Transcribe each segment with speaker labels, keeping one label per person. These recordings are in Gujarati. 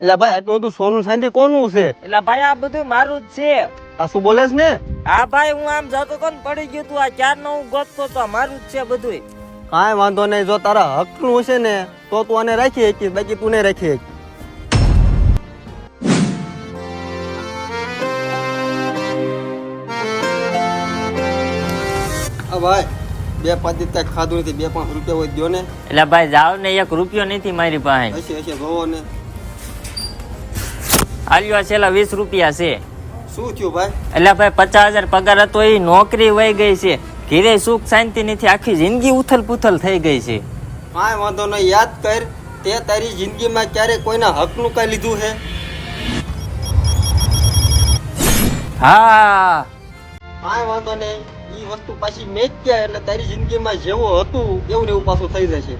Speaker 1: એટલે ભાઈ આટલું બધું સોનું સાંજે કોનું છે?
Speaker 2: એટલે ભાઈ આ બધું મારું જ છે.
Speaker 1: આ શું બોલેસ ને?
Speaker 2: હા ભાઈ હું આમ જતો તો ને પડી ગયું તું આ ક્યારનો હું ગોતતો તો મારું જ છે બધું.
Speaker 1: કાંઈ વાંધો નહીં, જો તારા હકનું હશે ને તો તું આને રાખી શકીશ, બાકી તું નહીં રાખી શકીશ. હા ભાઈ, બે પાંચ દિવસ કાંઈ ખાધું નથી, 2-5 રૂપિયા હોય દ્યો ને.
Speaker 2: એટલે ભાઈ જાવ ને 1 રૂપિયો નથી મારી પાસે.
Speaker 1: હશે જોવો ને.
Speaker 2: આલ્યો છેલ્લા 20 રૂપિયા છે.
Speaker 1: શું થયું ભાઈ?
Speaker 2: એટલે ભાઈ 50,000 પગાર હતો એ નોકરી વહી ગઈ છે. ઘીરે સુખ શાંતિ નથી, આખી જિંદગી ઉથલ પુથલ થઈ ગઈ છે.
Speaker 1: કાંઈ વાંધો નહીં, યાદ કર તે તારી જિંદગીમાં ક્યારે કોઈના હકનું કાંઈ લીધું છે?
Speaker 2: હા
Speaker 1: કાંઈ વાંધો નહીં, ઈ વસ્તુ પાછી મેં જ ક્યાં એટલે તારી જિંદગીમાં જેવું હતું એવું ને એવું પાછું થઈ જશે.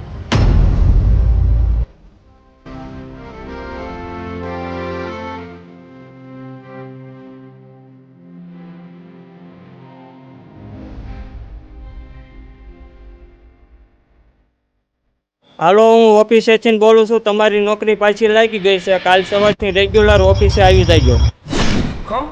Speaker 3: હાલો, હું ઓફિસેથી બોલું છું. તમારી નોકરી પાછી લાગી ગઈ છે. કાલ સવારથી રેગ્યુલર ઓફિસે આવી જજો.
Speaker 1: કેમ?